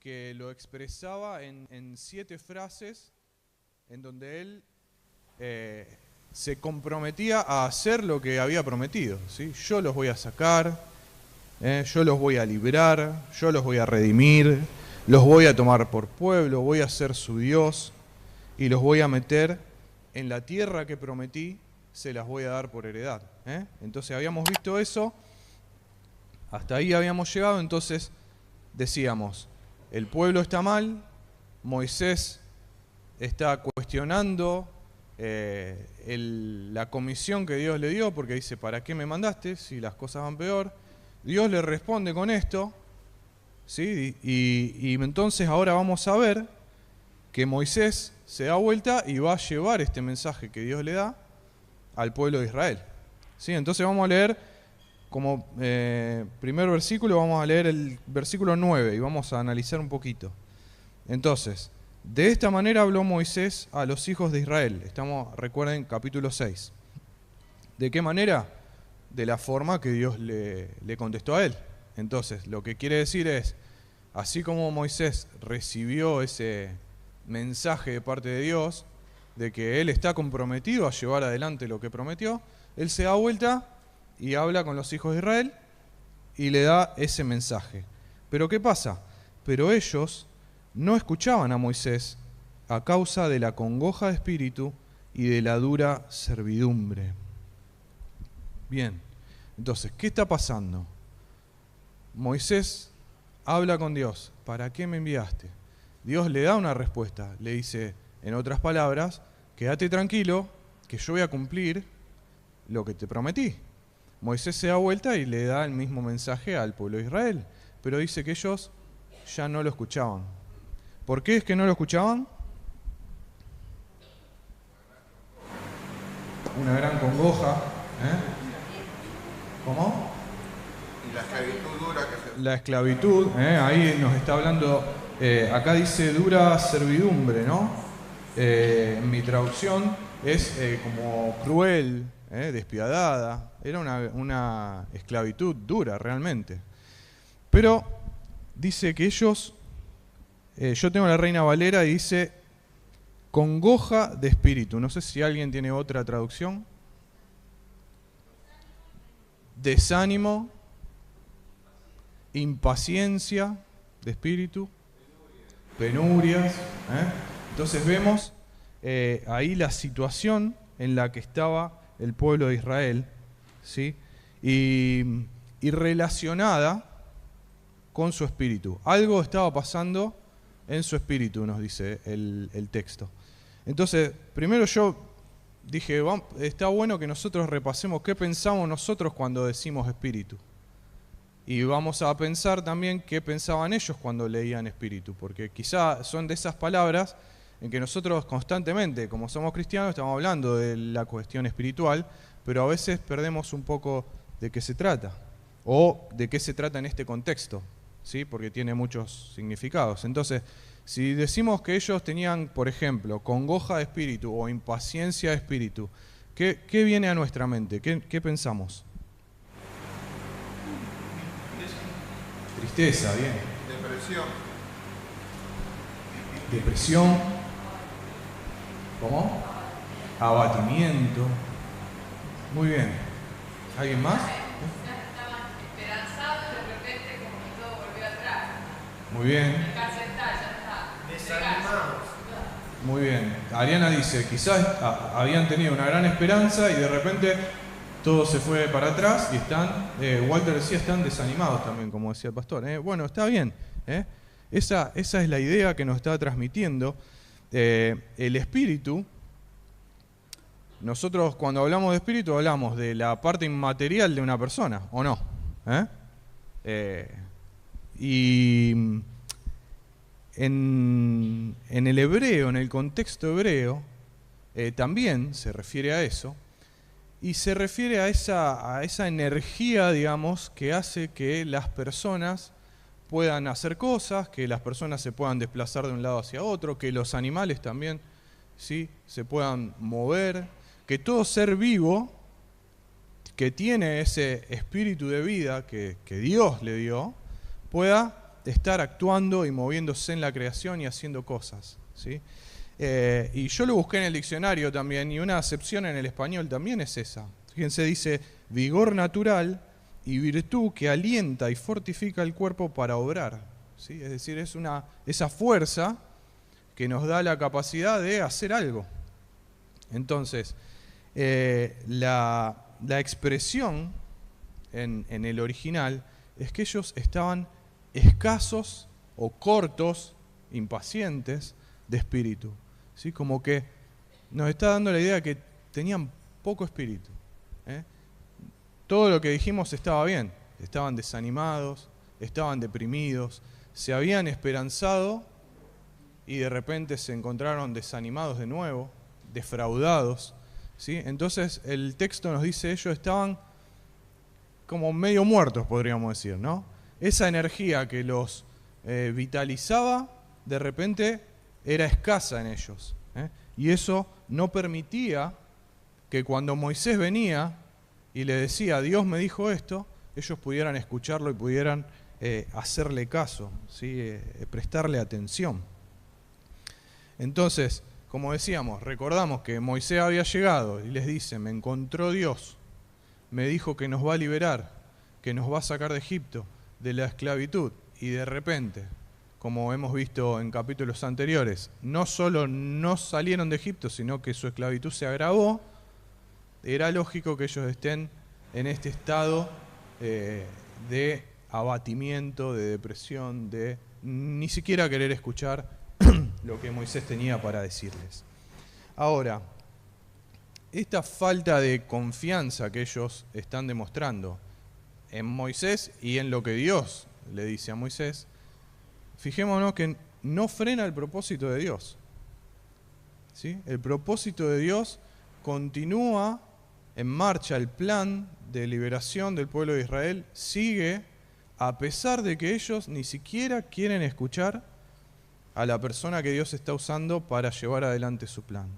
que lo expresaba en 7 frases en donde él se comprometía a hacer lo que había prometido, ¿sí? Yo los voy a sacar, yo los voy a librar, yo los voy a redimir, los voy a tomar por pueblo, voy a ser su Dios y los voy a meter en la tierra que prometí, se las voy a dar por heredad. Entonces habíamos visto eso, hasta ahí habíamos llegado, entonces decíamos, el pueblo está mal, Moisés está cuestionando la comisión que Dios le dio, porque dice, ¿para qué me mandaste si las cosas van peor? Dios le responde con esto, ¿sí? Y entonces ahora vamos a ver que Moisés se da vuelta y va a llevar este mensaje que Dios le da al pueblo de Israel, ¿sí? Entonces vamos a leer como primer versículo, vamos a leer el versículo 9 y vamos a analizar un poquito. Entonces, de esta manera habló Moisés a los hijos de Israel. Estamos, recuerden, capítulo 6. ¿De qué manera? De la forma que Dios le contestó a él. Entonces, lo que quiere decir es, así como Moisés recibió ese mensaje de parte de Dios, de que él está comprometido a llevar adelante lo que prometió, él se da vuelta y habla con los hijos de Israel y le da ese mensaje. Pero ¿qué pasa? Pero ellos no escuchaban a Moisés a causa de la congoja de espíritu y de la dura servidumbre. Bien, entonces, ¿qué está pasando? Moisés habla con Dios. ¿Para qué me enviaste? Dios le da una respuesta. Le dice, en otras palabras, quédate tranquilo, que yo voy a cumplir lo que te prometí. Moisés se da vuelta y le da el mismo mensaje al pueblo de Israel, pero dice que ellos ya no lo escuchaban. ¿Por qué es que no lo escuchaban? Una gran congoja. ¿Cómo? Y la esclavitud dura que se... La esclavitud, ahí nos está hablando, acá dice dura servidumbre, ¿no? En mi traducción es como cruel, despiadada, era una esclavitud dura realmente. Pero dice que ellos, yo tengo la Reina Valera y dice congoja de espíritu, no sé si alguien tiene otra traducción. Desánimo, impaciencia de espíritu, penurias. Entonces vemos ahí la situación en la que estaba el pueblo de Israel, ¿sí? Y relacionada con su espíritu. Algo estaba pasando en su espíritu, nos dice el texto. Entonces, primero yo dije, está bueno que nosotros repasemos qué pensamos nosotros cuando decimos espíritu. Y vamos a pensar también qué pensaban ellos cuando leían espíritu, porque quizá son de esas palabras en que nosotros constantemente, como somos cristianos, estamos hablando de la cuestión espiritual, pero a veces perdemos un poco de qué se trata, o de qué se trata en este contexto, ¿sí? Porque tiene muchos significados. Entonces, si decimos que ellos tenían, por ejemplo, congoja de espíritu o impaciencia de espíritu, ¿qué viene a nuestra mente? ¿Qué pensamos? Tristeza, bien. Depresión. ¿Cómo? Abatimiento. Muy bien. ¿Alguien más? Estaban esperanzados y de repente como que todo volvió atrás. Muy bien. Ya está. Desanimados. Muy bien. Ariana dice, quizás habían tenido una gran esperanza y de repente todo se fue para atrás y están, Walter decía, están desanimados también, como decía el pastor. Bueno, está bien. Esa es la idea que nos está transmitiendo. El espíritu, nosotros cuando hablamos de espíritu hablamos de la parte inmaterial de una persona, ¿o no? Y en el hebreo, en el contexto hebreo, también se refiere a eso. Y se refiere a esa energía, digamos, que hace que las personas puedan hacer cosas, que las personas se puedan desplazar de un lado hacia otro, que los animales también, ¿sí?, se puedan mover, que todo ser vivo que tiene ese espíritu de vida que Dios le dio, pueda estar actuando y moviéndose en la creación y haciendo cosas, ¿sí? Y yo lo busqué en el diccionario también, y una acepción en el español también es esa. Fíjense, dice vigor natural y virtud que alienta y fortifica el cuerpo para obrar, ¿sí? Es decir, es esa fuerza que nos da la capacidad de hacer algo. Entonces, la expresión en el original es que ellos estaban escasos o cortos, impacientes de espíritu, ¿sí? Como que nos está dando la idea de que tenían poco espíritu, ¿eh? Todo lo que dijimos estaba bien, estaban desanimados, estaban deprimidos, se habían esperanzado y de repente se encontraron desanimados de nuevo, defraudados, ¿sí? Entonces el texto nos dice ellos estaban como medio muertos, podríamos decir, ¿no? Esa energía que los vitalizaba, de repente era escasa en ellos, ¿eh? Y eso no permitía que cuando Moisés venía y le decía, Dios me dijo esto, ellos pudieran escucharlo y pudieran hacerle caso, ¿sí? Prestarle atención. Entonces, como decíamos, recordamos que Moisés había llegado y les dice, me encontró Dios, me dijo que nos va a liberar, que nos va a sacar de Egipto, de la esclavitud, y de repente, como hemos visto en capítulos anteriores, no solo no salieron de Egipto, sino que su esclavitud se agravó. Era lógico que ellos estén en este estado de abatimiento, de depresión, de ni siquiera querer escuchar lo que Moisés tenía para decirles. Ahora, esta falta de confianza que ellos están demostrando en Moisés y en lo que Dios le dice a Moisés, fijémonos que no frena el propósito de Dios, ¿sí? El propósito de Dios continúa en marcha, el plan de liberación del pueblo de Israel sigue a pesar de que ellos ni siquiera quieren escuchar a la persona que Dios está usando para llevar adelante su plan.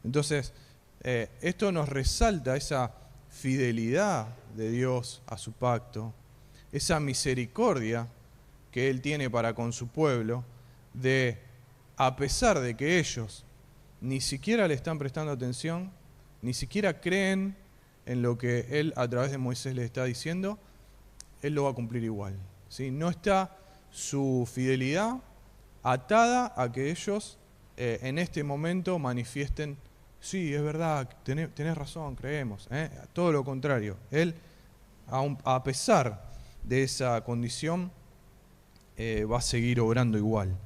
Entonces, esto nos resalta esa fidelidad de Dios a su pacto, esa misericordia que Él tiene para con su pueblo, de, a pesar de que ellos ni siquiera le están prestando atención, ni siquiera creen en lo que Él a través de Moisés les está diciendo, Él lo va a cumplir igual, ¿sí? No está su fidelidad atada a que ellos en este momento manifiesten, sí, es verdad, tenés razón, creemos, todo lo contrario. Él, a pesar de esa condición, va a seguir obrando igual.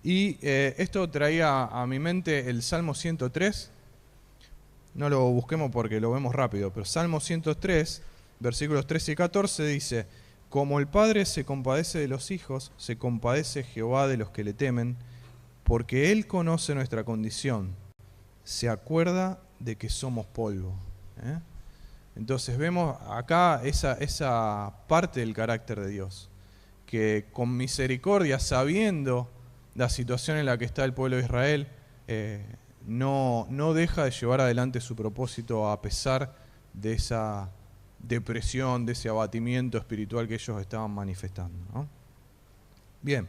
Y esto traía a mi mente el Salmo 103, no lo busquemos porque lo vemos rápido, pero Salmo 103, versículos 13 y 14 dice, como el Padre se compadece de los hijos, se compadece Jehová de los que le temen, porque Él conoce nuestra condición, se acuerda de que somos polvo. Entonces vemos acá esa parte del carácter de Dios, que con misericordia, sabiendo la situación en la que está el pueblo de Israel, no deja de llevar adelante su propósito a pesar de esa depresión, de ese abatimiento espiritual que ellos estaban manifestando, ¿no? Bien,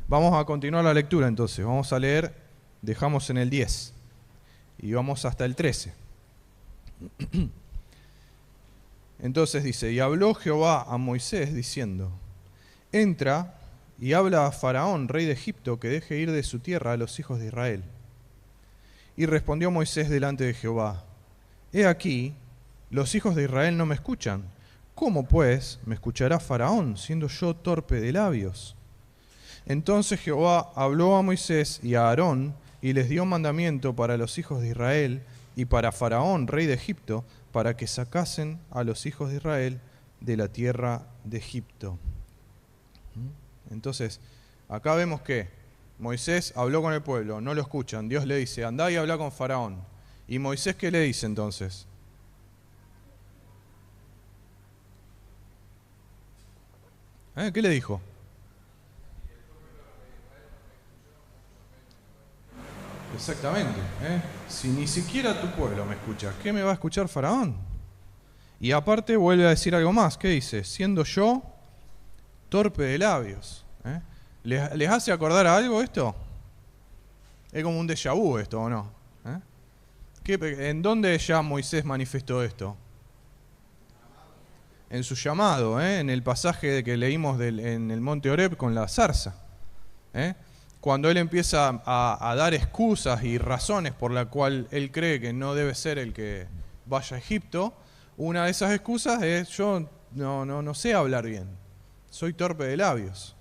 vamos a continuar la lectura entonces. Vamos a leer, dejamos en el 10 y vamos hasta el 13. Entonces dice, y habló Jehová a Moisés diciendo, entra y habla a Faraón, rey de Egipto, que deje ir de su tierra a los hijos de Israel. Y respondió Moisés delante de Jehová, he aquí, los hijos de Israel no me escuchan. ¿Cómo pues me escuchará Faraón, siendo yo torpe de labios? Entonces Jehová habló a Moisés y a Aarón, y les dio mandamiento para los hijos de Israel y para Faraón, rey de Egipto, para que sacasen a los hijos de Israel de la tierra de Egipto. Entonces, acá vemos que Moisés habló con el pueblo, no lo escuchan. Dios le dice, andá y habla con Faraón. ¿Y Moisés qué le dice entonces? ¿Qué le dijo? Exactamente. Si ni siquiera tu pueblo me escucha, ¿qué me va a escuchar Faraón? Y aparte vuelve a decir algo más. ¿Qué dice? Siendo yo torpe de labios. ¿Eh? ¿Les hace acordar a algo esto? Es como un déjà vu esto, ¿o no? ¿En dónde ya Moisés manifestó esto? En su llamado, en el pasaje que leímos en el monte Horeb con la zarza. Cuando él empieza a dar excusas y razones por la cual él cree que no debe ser el que vaya a Egipto, una de esas excusas es: yo no sé hablar bien, soy torpe de labios.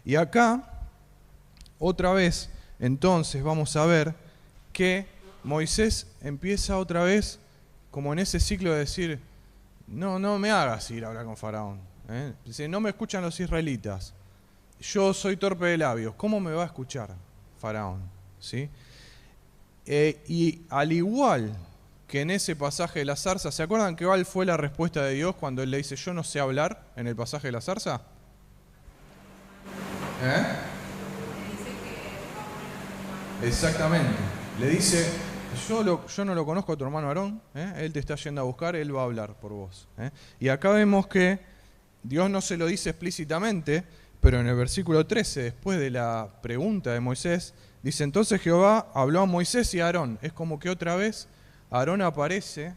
Y acá, otra vez, entonces vamos a ver que Moisés empieza otra vez como en ese ciclo de decir: no me hagas ir a hablar con Faraón. Dice: no me escuchan los israelitas, yo soy torpe de labios, ¿cómo me va a escuchar Faraón? ¿Sí? Y al igual que en ese pasaje de la zarza, ¿se acuerdan que cuál fue la respuesta de Dios cuando él le dice: yo no sé hablar, en el pasaje de la zarza? Exactamente. Le dice: yo no lo conozco a tu hermano Aarón, él te está yendo a buscar, él va a hablar por vos. Y acá vemos que Dios no se lo dice explícitamente, pero en el versículo 13, después de la pregunta de Moisés, dice: entonces Jehová habló a Moisés y a Aarón. Es como que otra vez Aarón aparece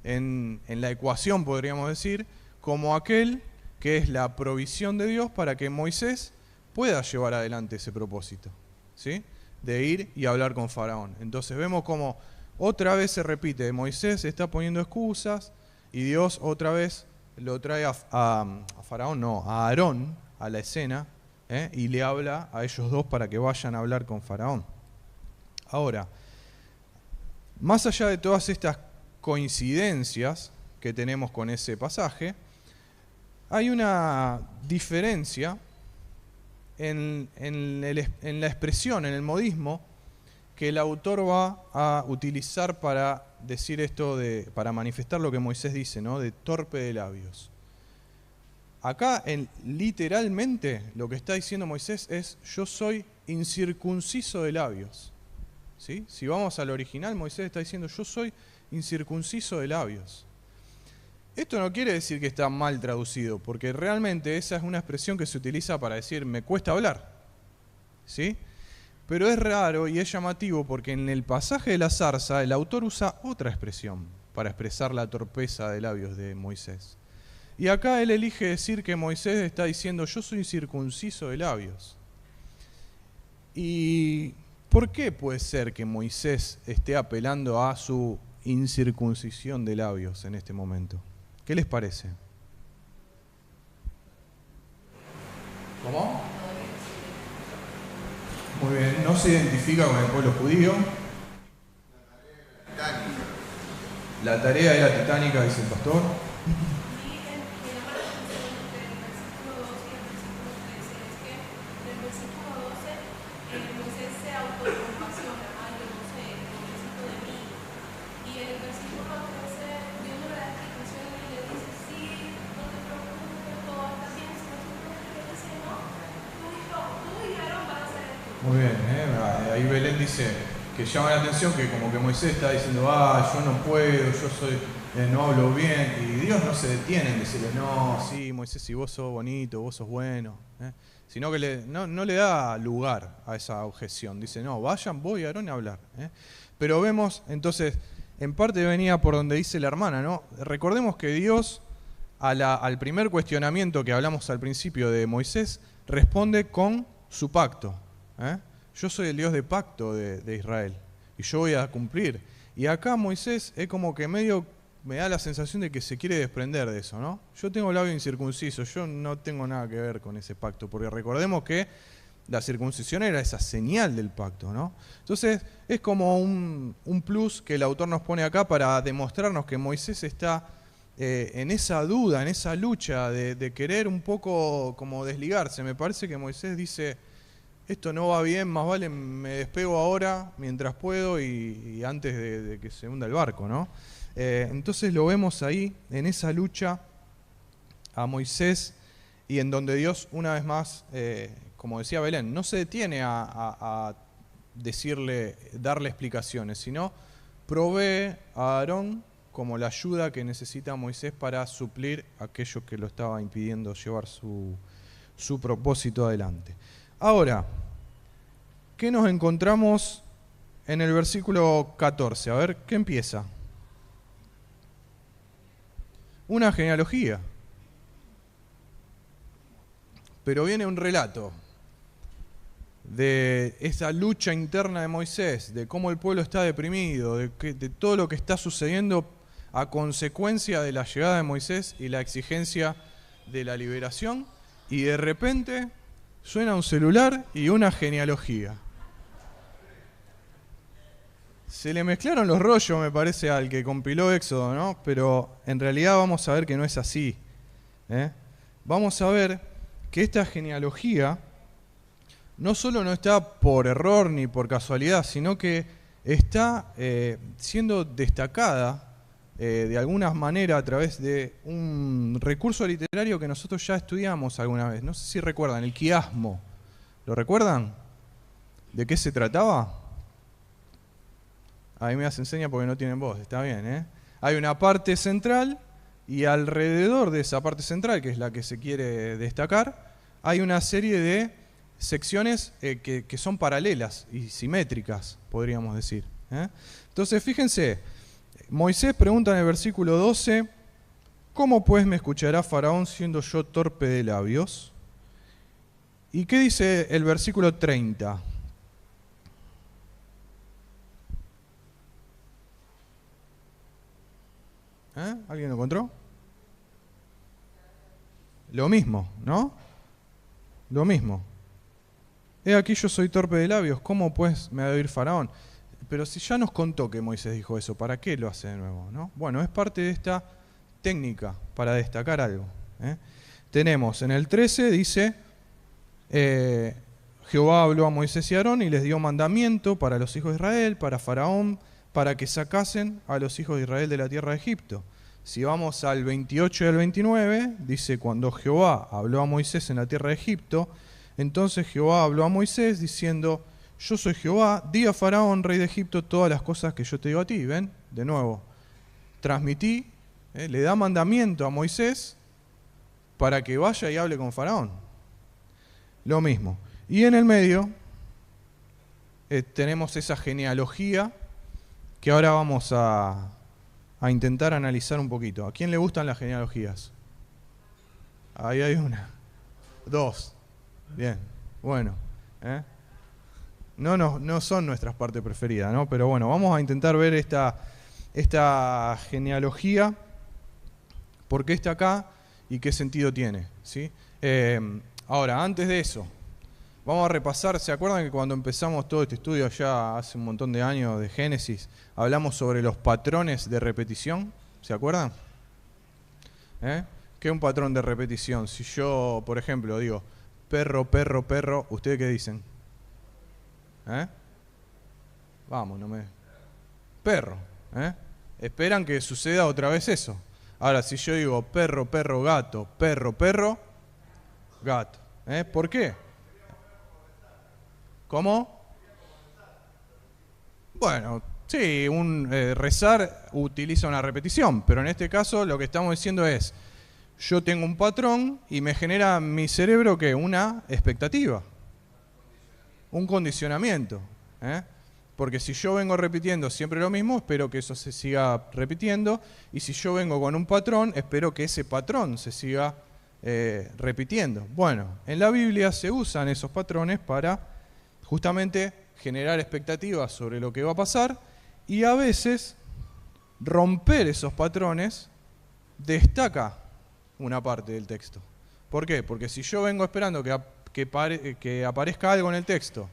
en la ecuación, podríamos decir, como aquel que es la provisión de Dios para que Moisés pueda llevar adelante ese propósito, ¿sí?, de ir y hablar con Faraón. Entonces vemos como otra vez se repite: Moisés está poniendo excusas y Dios otra vez lo trae a Faraón, no, a Aarón a la escena, y le habla a ellos dos para que vayan a hablar con Faraón. Ahora, más allá de todas estas coincidencias que tenemos con ese pasaje, hay una diferencia en la expresión, en el modismo que el autor va a utilizar para decir esto, para manifestar lo que Moisés dice, ¿no?, de torpe de labios. Acá literalmente lo que está diciendo Moisés es: yo soy incircunciso de labios. ¿Sí? Si vamos al original, Moisés está diciendo: yo soy incircunciso de labios. Esto no quiere decir que está mal traducido, porque realmente esa es una expresión que se utiliza para decir: me cuesta hablar. ¿Sí? Pero es raro y es llamativo porque en el pasaje de la zarza el autor usa otra expresión para expresar la torpeza de labios de Moisés. Y acá él elige decir que Moisés está diciendo: yo soy incircunciso de labios. ¿Y por qué puede ser que Moisés esté apelando a su incircuncisión de labios en este momento? ¿Qué les parece? ¿Cómo? Muy bien, no se identifica con el pueblo judío. La tarea era titánica, dice el pastor. Muy bien, ahí Belén dice que llama la atención que como que Moisés está diciendo: yo no puedo, yo soy, no hablo bien, y Dios no se detiene en decirle: no, sí, Moisés, si vos sos bonito, vos sos bueno, sino que no le da lugar a esa objeción. Dice: no, vayan vos y Aarón a hablar. Pero vemos, entonces, en parte venía por donde dice la hermana, ¿no? Recordemos que Dios, al primer cuestionamiento que hablamos al principio de Moisés, responde con su pacto. Yo soy el Dios de pacto de Israel y yo voy a cumplir. Y acá Moisés es como que medio me da la sensación de que se quiere desprender de eso, ¿no? Yo tengo labio incircunciso, yo no tengo nada que ver con ese pacto, porque recordemos que la circuncisión era esa señal del pacto, ¿no? Entonces es como un plus que el autor nos pone acá para demostrarnos que Moisés está en esa duda, en esa lucha de querer un poco como desligarse. Me parece que Moisés dice: esto no va bien, más vale me despego ahora mientras puedo y antes de que se hunda el barco, ¿no? Entonces lo vemos ahí, en esa lucha a Moisés, y en donde Dios, una vez más, como decía Belén, no se detiene a darle explicaciones, sino provee a Aarón como la ayuda que necesita Moisés para suplir aquello que lo estaba impidiendo llevar su su propósito adelante. Ahora, ¿qué nos encontramos en el versículo 14? A ver, ¿qué empieza? Una genealogía. Pero viene un relato de esa lucha interna de Moisés, de cómo el pueblo está deprimido, de todo lo que está sucediendo a consecuencia de la llegada de Moisés y la exigencia de la liberación, y de repente suena un celular y una genealogía. Se le mezclaron los rollos, me parece, al que compiló Éxodo, ¿no? Pero en realidad vamos a ver que no es así, ¿eh? Vamos a ver que esta genealogía no solo no está por error ni por casualidad, sino que está siendo destacada de alguna manera a través de un recurso literario que nosotros ya estudiamos alguna vez. No sé si recuerdan, el quiasmo. ¿Lo recuerdan? ¿De qué se trataba? Ahí me das enseña porque no tienen voz, está bien, ¿eh? Hay una parte central y alrededor de esa parte central, que es la que se quiere destacar, hay una serie de secciones que son paralelas y simétricas, podríamos decir, ¿eh? Entonces, fíjense, Moisés pregunta en el versículo 12, ¿cómo pues me escuchará Faraón siendo yo torpe de labios? ¿Y qué dice el versículo 30? ¿Alguien lo encontró? Lo mismo, ¿no? Lo mismo. He aquí yo soy torpe de labios, ¿cómo pues me ha de oír Faraón? Pero si ya nos contó que Moisés dijo eso, ¿para qué lo hace de nuevo, no? Bueno, es parte de esta técnica para destacar algo, ¿eh? Tenemos en el 13, dice, Jehová habló a Moisés y a Aarón y les dio mandamiento para los hijos de Israel, para Faraón, para que sacasen a los hijos de Israel de la tierra de Egipto. Si vamos al 28 y al 29, dice, cuando Jehová habló a Moisés en la tierra de Egipto, entonces Jehová habló a Moisés diciendo, yo soy Jehová, di a Faraón, rey de Egipto, todas las cosas que yo te digo a ti. ¿Ven? De nuevo, transmití, le da mandamiento a Moisés para que vaya y hable con Faraón. Lo mismo. Y en el medio tenemos esa genealogía que ahora vamos a intentar analizar un poquito. ¿A quién le gustan las genealogías? Ahí hay una. Dos. Bien. Bueno. No son nuestras partes preferidas, ¿no? Pero bueno, vamos a intentar ver esta genealogía, por qué está acá y qué sentido tiene, ¿sí? Ahora, antes de eso, vamos a repasar. ¿Se acuerdan que cuando empezamos todo este estudio ya hace un montón de años de Génesis, hablamos sobre los patrones de repetición? ¿Se acuerdan? ¿Qué es un patrón de repetición? Si yo, por ejemplo, digo perro, perro, perro, ¿ustedes qué dicen? Vamos, no me... Perro. Esperan que suceda otra vez eso. Ahora, si yo digo perro, perro, gato, perro, perro, gato. ¿Por qué? ¿Cómo? Bueno, sí, rezar utiliza una repetición, pero en este caso lo que estamos diciendo es, yo tengo un patrón y me genera en mi cerebro que una expectativa, un condicionamiento, porque si yo vengo repitiendo siempre lo mismo, espero que eso se siga repitiendo, y si yo vengo con un patrón, espero que ese patrón se siga repitiendo. Bueno, en la Biblia se usan esos patrones para justamente generar expectativas sobre lo que va a pasar, y a veces romper esos patrones destaca una parte del texto. ¿Por qué? Porque si yo vengo esperando que aparezca algo en el texto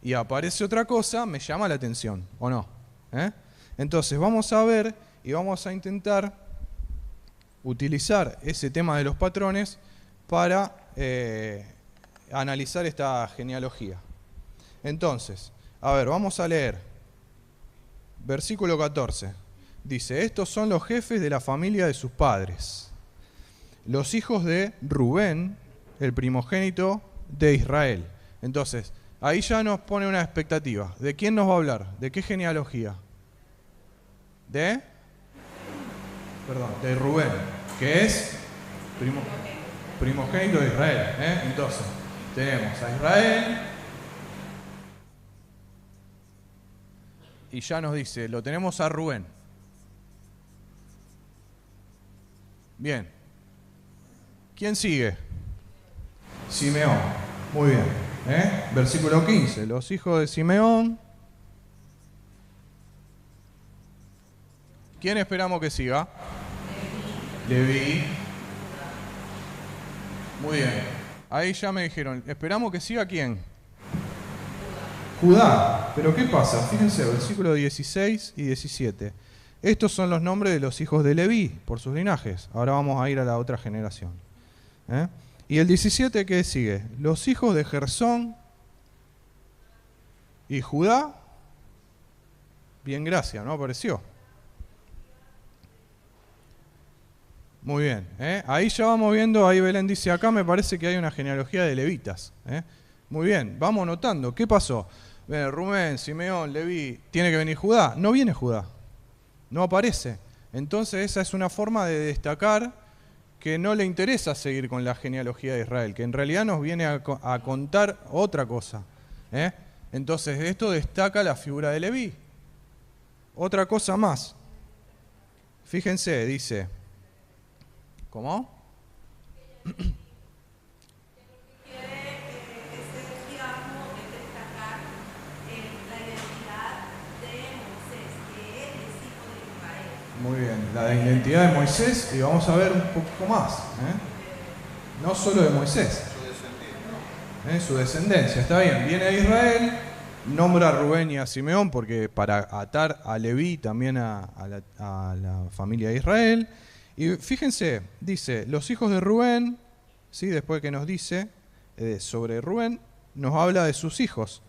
y aparece otra cosa, me llama la atención, ¿o no? Entonces vamos a ver y vamos a intentar utilizar ese tema de los patrones para analizar esta genealogía. Entonces, a ver, vamos a leer. Versículo 14. Dice, estos son los jefes de la familia de sus padres, los hijos de Rubén, el primogénito de Israel. Entonces, ahí ya nos pone una expectativa. ¿De quién nos va a hablar? ¿De qué genealogía? De Rubén, que es primogénitos de Israel. Entonces, tenemos a Israel y ya nos dice, lo tenemos a Rubén. Bien. ¿Quién sigue? Simeón. Muy bien. Versículo 15. Los hijos de Simeón. ¿Quién esperamos que siga? Leví. Muy bien. Ahí ya me dijeron, esperamos que siga ¿quién? Judá. Pero ¿qué pasa? Fíjense, versículos 16 y 17. Estos son los nombres de los hijos de Leví, por sus linajes. Ahora vamos a ir a la otra generación. Y el 17, ¿qué sigue? Los hijos de Gersón y Judá. Bien, gracias, ¿no? Apareció. Muy bien. Ahí ya vamos viendo, ahí Belén dice, acá me parece que hay una genealogía de levitas. Muy bien, vamos notando. ¿Qué pasó? Rubén, Simeón, Leví, ¿tiene que venir Judá? No viene Judá. No aparece. Entonces esa es una forma de destacar que no le interesa seguir con la genealogía de Israel, que en realidad nos viene a contar otra cosa. Entonces esto destaca la figura de Leví. Otra cosa más. Fíjense, dice... ¿Cómo? Muy bien, la identidad de Moisés, y vamos a ver un poco más. No solo de Moisés, su descendencia. Está bien, viene de Israel, nombra a Rubén y a Simeón porque para atar a Leví también a la familia de Israel. Y fíjense, dice, los hijos de Rubén, ¿sí? Después que nos dice sobre Rubén, nos habla de sus hijos,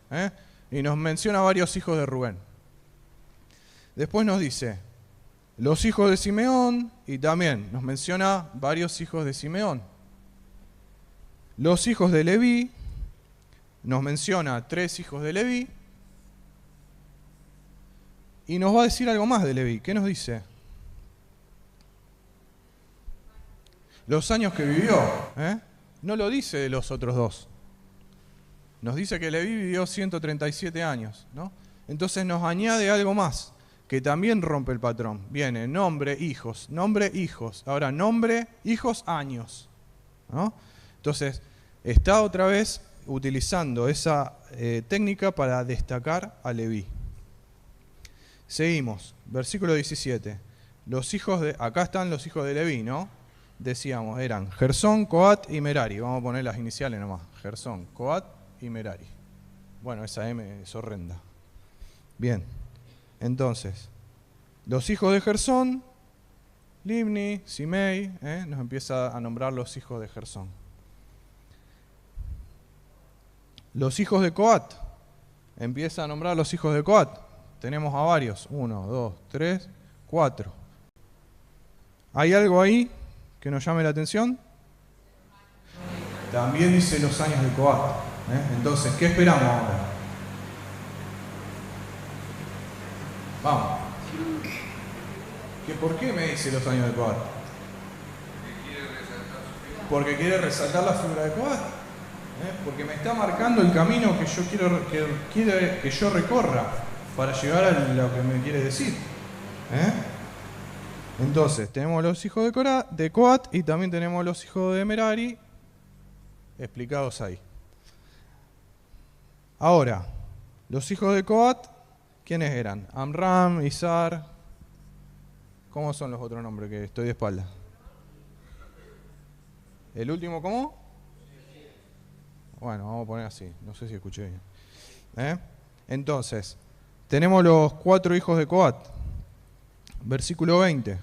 y nos menciona varios hijos de Rubén. Después nos dice, los hijos de Simeón, y también nos menciona varios hijos de Simeón. Los hijos de Leví, nos menciona 3 hijos de Leví, y nos va a decir algo más de Leví. ¿Qué nos dice? Los años que vivió, no lo dice de los otros 2. Nos dice que Leví vivió 137 años, ¿no? Entonces nos añade algo más, que también rompe el patrón. Viene nombre, hijos, ahora nombre, hijos, años, ¿no? Entonces está otra vez utilizando esa técnica para destacar a Leví. Seguimos, versículo 17. Los hijos de, acá están los hijos de Leví, ¿no? Decíamos, eran Gersón, Coat y Merari. Vamos a poner las iniciales nomás. Gersón, Coat y Merari. Bueno, esa M es horrenda. Bien, entonces, los hijos de Gersón, Libni, Simei, nos empieza a nombrar los hijos de Gersón. Los hijos de Coat, empieza a nombrar los hijos de Coat. Tenemos a varios, 1, 2, 3, 4. ¿Hay algo ahí que nos llame la atención? También dice los años de Coat. Entonces, ¿qué esperamos ahora? Vamos. ¿Por qué me dice los años de Coat? Porque quiere resaltar la figura de Coat. Porque me está marcando el camino que yo quiero que yo recorra para llegar a lo que me quiere decir. Entonces, tenemos los hijos de Coat y también tenemos los hijos de Merari explicados ahí. Ahora, los hijos de Coat, ¿quiénes eran? Amram, Izar. ¿Cómo son los otros nombres que estoy de espalda? ¿El último cómo? Bueno, vamos a poner así. No sé si escuché bien. Entonces, tenemos los 4 hijos de Coat. Versículo 20.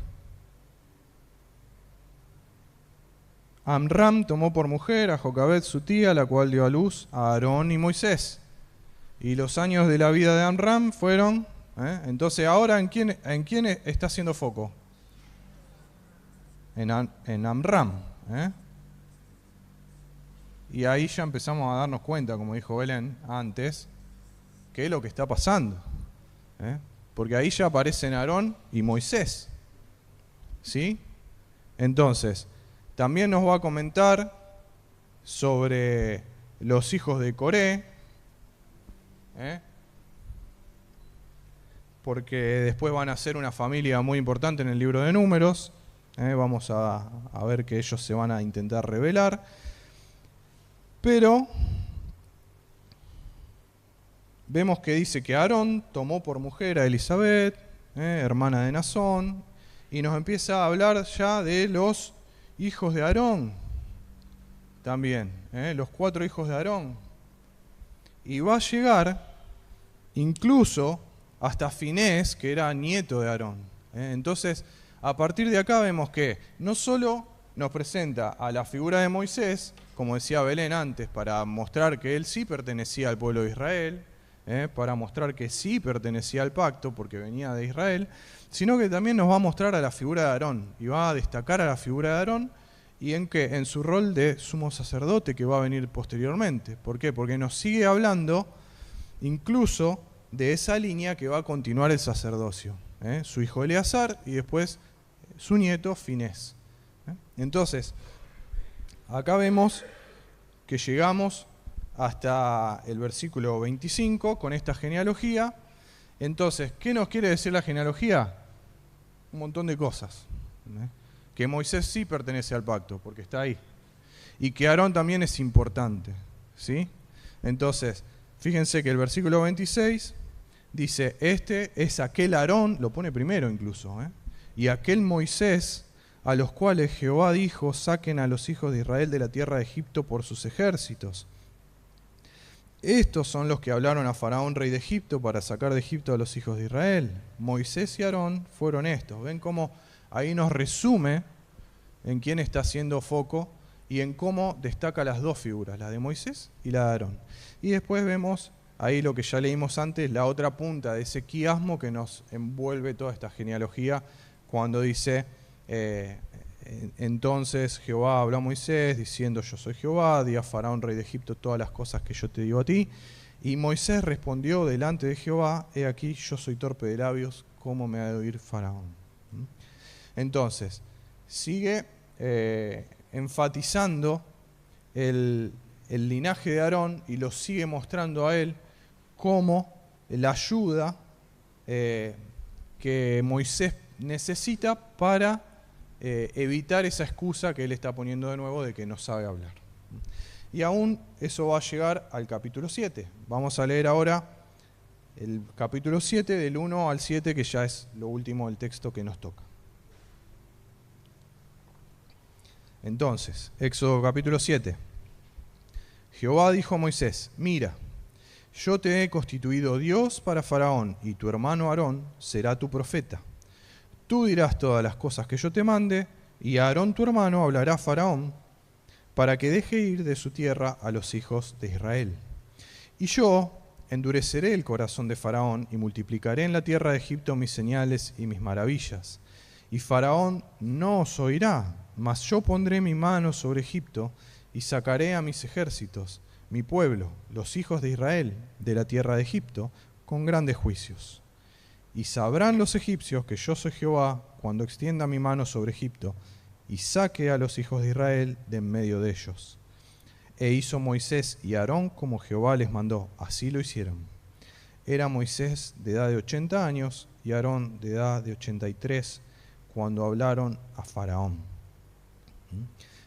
Amram tomó por mujer a Jocabed su tía, la cual dio a luz a Aarón y Moisés. Y los años de la vida de Amram fueron... Entonces ahora ¿en quién está haciendo foco? En Amram. Y ahí ya empezamos a darnos cuenta, como dijo Belén antes, qué es lo que está pasando. Porque ahí ya aparecen Aarón y Moisés. ¿Sí? Entonces, también nos va a comentar sobre los hijos de Coré, porque después van a ser una familia muy importante en el libro de Números. Vamos a ver que ellos se van a intentar rebelar. Pero vemos que dice que Aarón tomó por mujer a Elizabeth, hermana de Nazón, y nos empieza a hablar ya de los hijos de Aarón también, los 4 hijos de Aarón. Y va a llegar incluso hasta Finés, que era nieto de Aarón. Entonces, a partir de acá vemos que no solo nos presenta a la figura de Moisés, como decía Belén antes, para mostrar que él sí pertenecía al pueblo de Israel, para mostrar que sí pertenecía al pacto, porque venía de Israel, sino que también nos va a mostrar a la figura de Aarón, y va a destacar a la figura de Aarón, y en su rol de sumo sacerdote que va a venir posteriormente. ¿Por qué? Porque nos sigue hablando incluso de esa línea que va a continuar el sacerdocio. Su hijo Eleazar y después su nieto Finés. Entonces, acá vemos que llegamos hasta el versículo 25 con esta genealogía. Entonces, ¿qué nos quiere decir la genealogía? Un montón de cosas. Que Moisés sí pertenece al pacto, porque está ahí. Y que Aarón también es importante. ¿Sí? Entonces, fíjense que el versículo 26 dice, este es aquel Aarón, lo pone primero incluso, y aquel Moisés a los cuales Jehová dijo, saquen a los hijos de Israel de la tierra de Egipto por sus ejércitos. Estos son los que hablaron a Faraón, rey de Egipto, para sacar de Egipto a los hijos de Israel. Moisés y Aarón fueron estos. ¿Ven cómo ahí nos resume en quién está haciendo foco y en cómo destaca las dos figuras, la de Moisés y la de Aarón? Y después vemos ahí lo que ya leímos antes, la otra punta de ese quiasmo que nos envuelve toda esta genealogía, cuando dice, entonces Jehová habló a Moisés, diciendo, yo soy Jehová, di a Faraón, rey de Egipto, todas las cosas que yo te digo a ti. Y Moisés respondió delante de Jehová, he aquí, yo soy torpe de labios, ¿cómo me ha de oír Faraón? Entonces, sigue enfatizando el linaje de Aarón y lo sigue mostrando a él como la ayuda que Moisés necesita para evitar esa excusa que él está poniendo de nuevo de que no sabe hablar. Y aún eso va a llegar al capítulo 7. Vamos a leer ahora el capítulo 7 del 1 al 7, que ya es lo último del texto que nos toca. Entonces, Éxodo capítulo 7. Jehová dijo a Moisés, mira, yo te he constituido Dios para Faraón, y tu hermano Aarón será tu profeta. Tú dirás todas las cosas que yo te mande, y Aarón tu hermano hablará a Faraón, para que deje ir de su tierra a los hijos de Israel. Y yo endureceré el corazón de Faraón, y multiplicaré en la tierra de Egipto mis señales y mis maravillas. Y Faraón no os oirá, mas yo pondré mi mano sobre Egipto, y sacaré a mis ejércitos, mi pueblo, los hijos de Israel, de la tierra de Egipto, con grandes juicios. Y sabrán los egipcios que yo soy Jehová, cuando extienda mi mano sobre Egipto, y saque a los hijos de Israel de en medio de ellos. E hizo Moisés y Aarón como Jehová les mandó, así lo hicieron. Era Moisés de edad de 80 años, y Aarón de edad de 83, cuando hablaron a Faraón.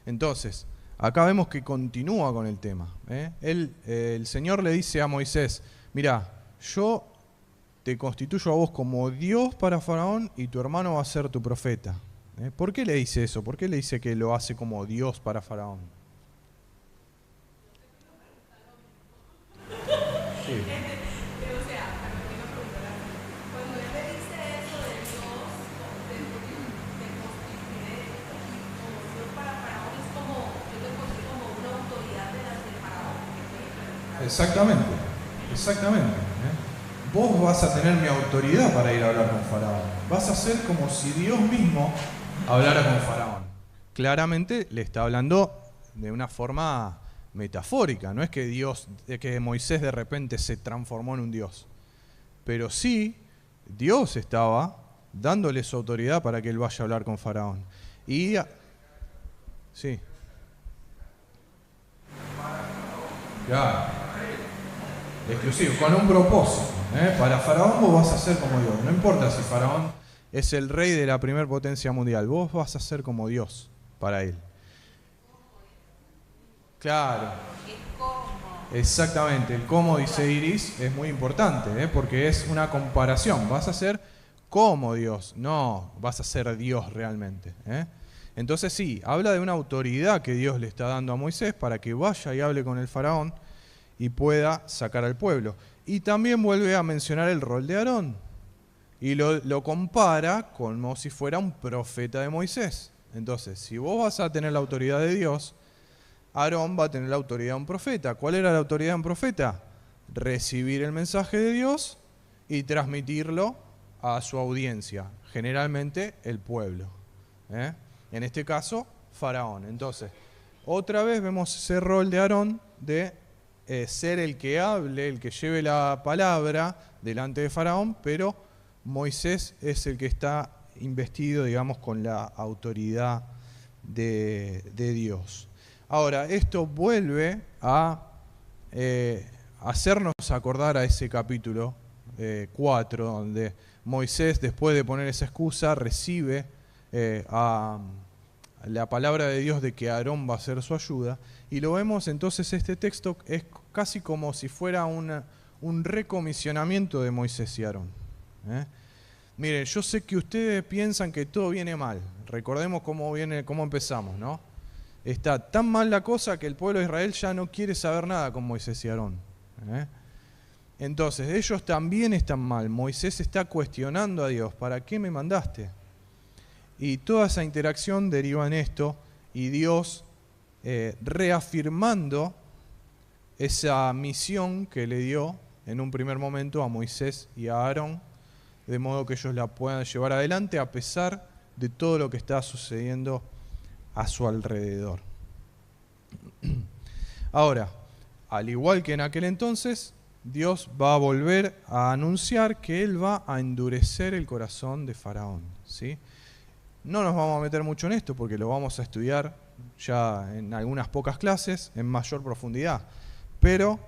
Entonces, acá vemos que continúa con el tema. El Señor le dice a Moisés, mira, yo te constituyo a vos como Dios para Faraón y tu hermano va a ser tu profeta. ¿Por qué le dice eso? ¿Por qué le dice que lo hace como Dios para Faraón? Sí. Exactamente, exactamente. Vos vas a tener mi autoridad para ir a hablar con Faraón. Vas a ser como si Dios mismo hablara con Faraón. Claramente le está hablando de una forma metafórica. No es que Moisés de repente se transformó en un Dios. Pero sí, Dios estaba dándole su autoridad para que él vaya a hablar con Faraón. Y sí. Claro. Exclusivo, con un propósito. Para Faraón vos vas a ser como Dios. No importa si Faraón es el rey de la primer potencia mundial. Vos vas a ser como Dios para él. Claro. Exactamente. El cómo, dice Iris, es muy importante, porque es una comparación. Vas a ser como Dios, no vas a ser Dios realmente. Entonces sí, habla de una autoridad que Dios le está dando a Moisés para que vaya y hable con el faraón y pueda sacar al pueblo. Y también vuelve a mencionar el rol de Aarón y lo compara como si fuera un profeta de Moisés. Entonces, si vos vas a tener la autoridad de Dios, Aarón va a tener la autoridad de un profeta. ¿Cuál era la autoridad de un profeta? Recibir el mensaje de Dios y transmitirlo a su audiencia, generalmente el pueblo. En este caso, Faraón. Entonces, otra vez vemos ese rol de Aarón de ser el que hable, el que lleve la palabra delante de Faraón, pero Moisés es el que está investido, digamos, con la autoridad de Dios. Ahora, esto vuelve a hacernos acordar a ese capítulo 4, donde Moisés, después de poner esa excusa, recibe a la palabra de Dios de que Aarón va a ser su ayuda. Y lo vemos entonces, este texto es casi como si fuera un recomisionamiento de Moisés y Aarón. Miren, yo sé que ustedes piensan que todo viene mal. Recordemos cómo empezamos, ¿no? Está tan mal la cosa que el pueblo de Israel ya no quiere saber nada con Moisés y Aarón. Entonces, ellos también están mal. Moisés está cuestionando a Dios. ¿Para qué me mandaste? Y toda esa interacción deriva en esto, y Dios reafirmando esa misión que le dio en un primer momento a Moisés y a Aarón, de modo que ellos la puedan llevar adelante a pesar de todo lo que está sucediendo a su alrededor. Ahora, al igual que en aquel entonces, Dios va a volver a anunciar que Él va a endurecer el corazón de Faraón, ¿sí? No nos vamos a meter mucho en esto porque lo vamos a estudiar ya en algunas pocas clases en mayor profundidad. Pero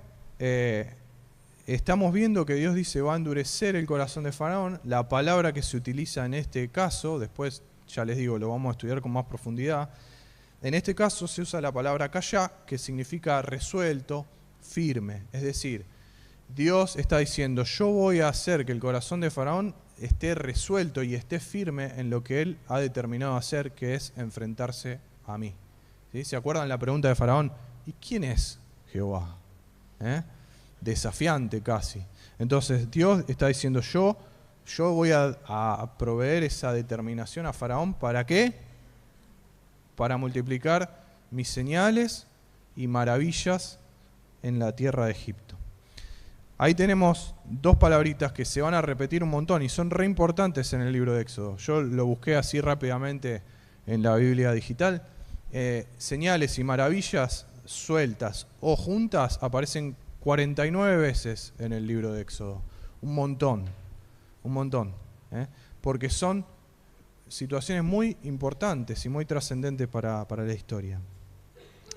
estamos viendo que Dios dice va a endurecer el corazón de Faraón. La palabra que se utiliza en este caso, después ya les digo, lo vamos a estudiar con más profundidad. En este caso se usa la palabra kayá, que significa resuelto, firme. Es decir, Dios está diciendo, yo voy a hacer que el corazón de Faraón esté resuelto y esté firme en lo que él ha determinado hacer, que es enfrentarse a mí. ¿Sí? ¿Se acuerdan la pregunta de Faraón? ¿Y quién es Jehová? Desafiante casi. Entonces Dios está diciendo, yo voy a proveer esa determinación a Faraón. ¿Para qué? Para multiplicar mis señales y maravillas en la tierra de Egipto. Ahí tenemos dos palabritas que se van a repetir un montón y son re importantes en el libro de Éxodo. Yo lo busqué así rápidamente en la Biblia digital. Señales y maravillas sueltas o juntas aparecen 49 veces en el libro de Éxodo. Un montón, porque son situaciones muy importantes y muy trascendentes para la historia.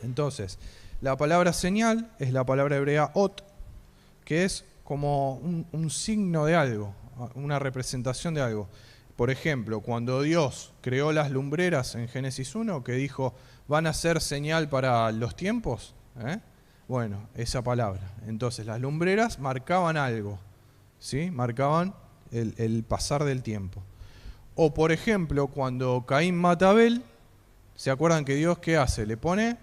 Entonces, la palabra señal es la palabra hebrea ot, que es como un signo de algo, una representación de algo. Por ejemplo, cuando Dios creó las lumbreras en Génesis 1, que dijo, van a ser señal para los tiempos, bueno, esa palabra. Entonces, las lumbreras marcaban algo, ¿sí? Marcaban el pasar del tiempo. O, por ejemplo, cuando Caín mata a Abel, ¿se acuerdan que Dios qué hace? Le pone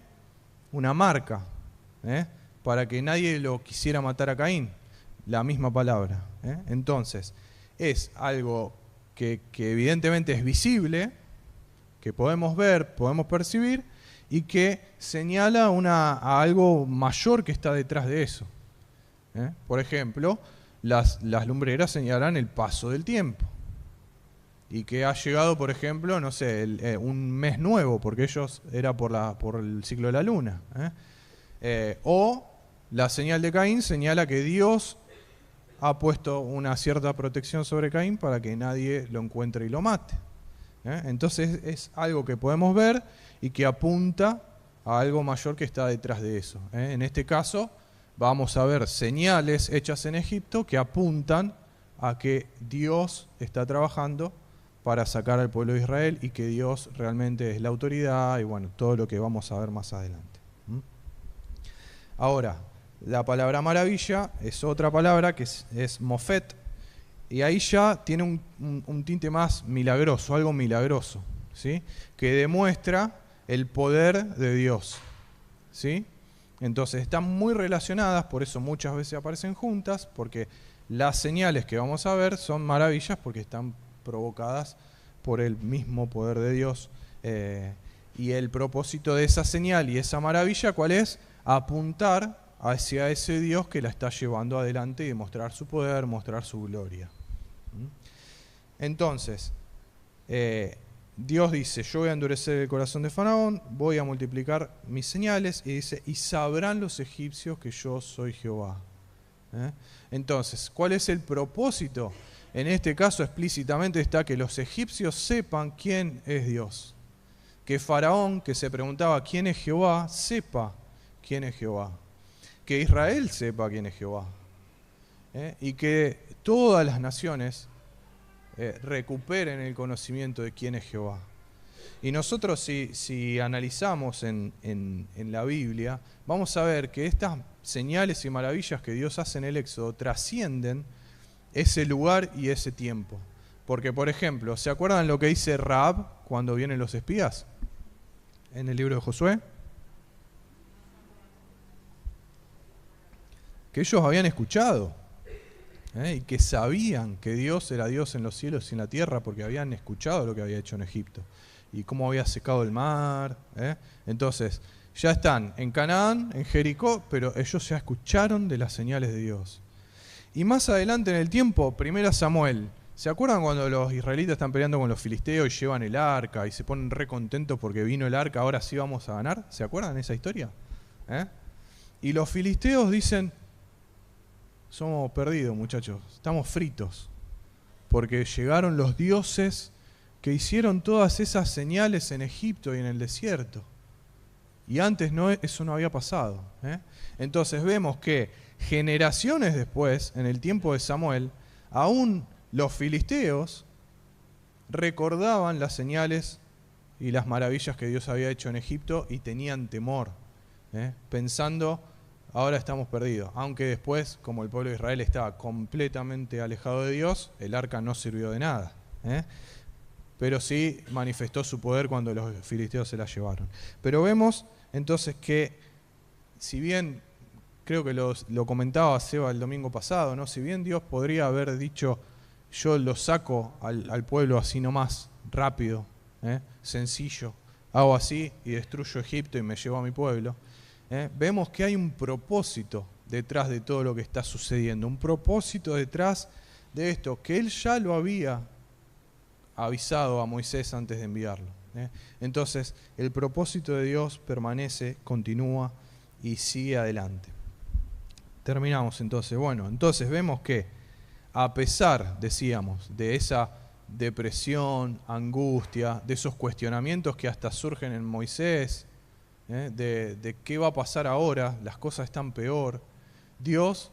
una marca, para que nadie lo quisiera matar a Caín, la misma palabra. Entonces, es algo que evidentemente es visible, que podemos ver, podemos percibir, y que señala a algo mayor que está detrás de eso. Por ejemplo, las lumbreras señalan el paso del tiempo, y que ha llegado, por ejemplo, no sé, un mes nuevo, porque ellos era por el ciclo de la luna. O la señal de Caín señala que Dios ha puesto una cierta protección sobre Caín para que nadie lo encuentre y lo mate. Entonces es algo que podemos ver y que apunta a algo mayor que está detrás de eso. En este caso, vamos a ver señales hechas en Egipto que apuntan a que Dios está trabajando para sacar al pueblo de Israel y que Dios realmente es la autoridad y bueno, todo lo que vamos a ver más adelante. Ahora, la palabra maravilla es otra palabra que es mofet, y ahí ya tiene un tinte más milagroso, algo milagroso, ¿sí? Que demuestra el poder de Dios, ¿sí? Entonces están muy relacionadas, por eso muchas veces aparecen juntas, porque las señales que vamos a ver son maravillas porque están provocadas por el mismo poder de Dios. Y el propósito de esa señal y esa maravilla, ¿cuál es? Apuntar hacia ese Dios que la está llevando adelante y demostrar su poder, mostrar su gloria. Entonces, Dios dice, yo voy a endurecer el corazón de Faraón, voy a multiplicar mis señales, y dice, y sabrán los egipcios que yo soy Jehová. Entonces, ¿cuál es el propósito? En este caso explícitamente está que los egipcios sepan quién es Dios. Que Faraón, que se preguntaba quién es Jehová, sepa quién es Jehová. Que Israel sepa quién es Jehová. Y que todas las naciones recuperen el conocimiento de quién es Jehová. Y nosotros si analizamos en la Biblia, vamos a ver que estas señales y maravillas que Dios hace en el Éxodo trascienden ese lugar y ese tiempo. Porque, por ejemplo, ¿se acuerdan lo que dice Rahab cuando vienen los espías? En el libro de Josué. Que ellos habían escuchado. Y que sabían que Dios era Dios en los cielos y en la tierra porque habían escuchado lo que había hecho en Egipto y cómo había secado el mar. Entonces, ya están en Canaán, en Jericó, pero ellos ya escucharon de las señales de Dios. Y más adelante en el tiempo, 1 Samuel, ¿se acuerdan cuando los israelitas están peleando con los filisteos y llevan el arca y se ponen re contentos porque vino el arca, ahora sí vamos a ganar? ¿Se acuerdan de esa historia? Y los filisteos dicen, somos perdidos, muchachos, estamos fritos, porque llegaron los dioses que hicieron todas esas señales en Egipto y en el desierto. Y antes eso no había pasado. Entonces vemos que generaciones después, en el tiempo de Samuel, aún los filisteos recordaban las señales y las maravillas que Dios había hecho en Egipto y tenían temor, pensando, ahora estamos perdidos. Aunque después, como el pueblo de Israel estaba completamente alejado de Dios, el arca no sirvió de nada. Pero sí manifestó su poder cuando los filisteos se la llevaron. Pero vemos entonces que, si bien, creo que lo comentaba Seba el domingo pasado, ¿no? Si bien Dios podría haber dicho, yo lo saco al pueblo así nomás, rápido, sencillo, hago así y destruyo Egipto y me llevo a mi pueblo, vemos que hay un propósito detrás de todo lo que está sucediendo, un propósito detrás de esto, que Él ya lo había avisado a Moisés antes de enviarlo. Entonces, el propósito de Dios permanece, continúa y sigue adelante. Terminamos entonces. Bueno, entonces vemos que a pesar, decíamos, de esa depresión, angustia, de esos cuestionamientos que hasta surgen en Moisés, de qué va a pasar ahora, las cosas están peor, Dios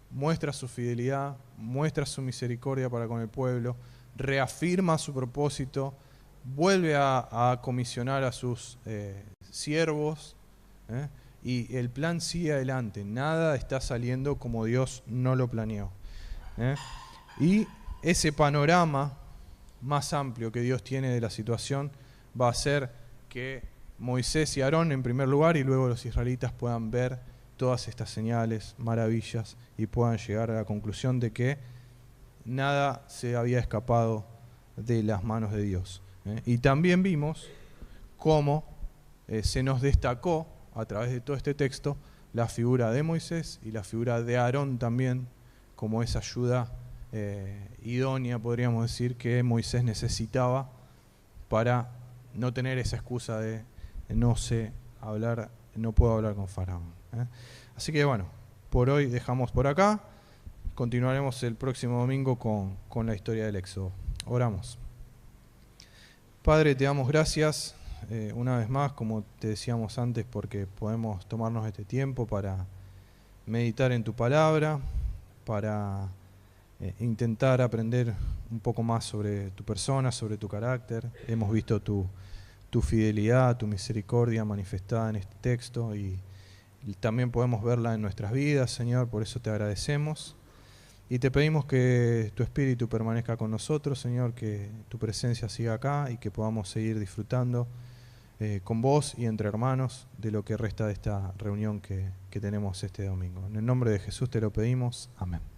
muestra su fidelidad, muestra su misericordia para con el pueblo, reafirma su propósito, vuelve a comisionar a sus siervos, y el plan sigue adelante, nada está saliendo como Dios no lo planeó. Y ese panorama más amplio que Dios tiene de la situación va a hacer que Moisés y Aarón en primer lugar y luego los israelitas puedan ver todas estas señales, maravillas y puedan llegar a la conclusión de que nada se había escapado de las manos de Dios. Y también vimos cómo se nos destacó a través de todo este texto la figura de Moisés y la figura de Aarón también como esa ayuda idónea, podríamos decir, que Moisés necesitaba para no tener esa excusa de no sé hablar, no puedo hablar con Faraón. Así que bueno, por hoy dejamos por acá. Continuaremos el próximo domingo con la historia del Éxodo. Oramos. Padre, te damos gracias una vez más, como te decíamos antes, porque podemos tomarnos este tiempo para meditar en tu palabra, para intentar aprender un poco más sobre tu persona, sobre tu carácter. Hemos visto tu fidelidad, tu misericordia manifestada en este texto y también podemos verla en nuestras vidas, Señor, por eso te agradecemos. Y te pedimos que tu Espíritu permanezca con nosotros, Señor, que tu presencia siga acá y que podamos seguir disfrutando con vos y entre hermanos de lo que resta de esta reunión que tenemos este domingo. En el nombre de Jesús te lo pedimos. Amén.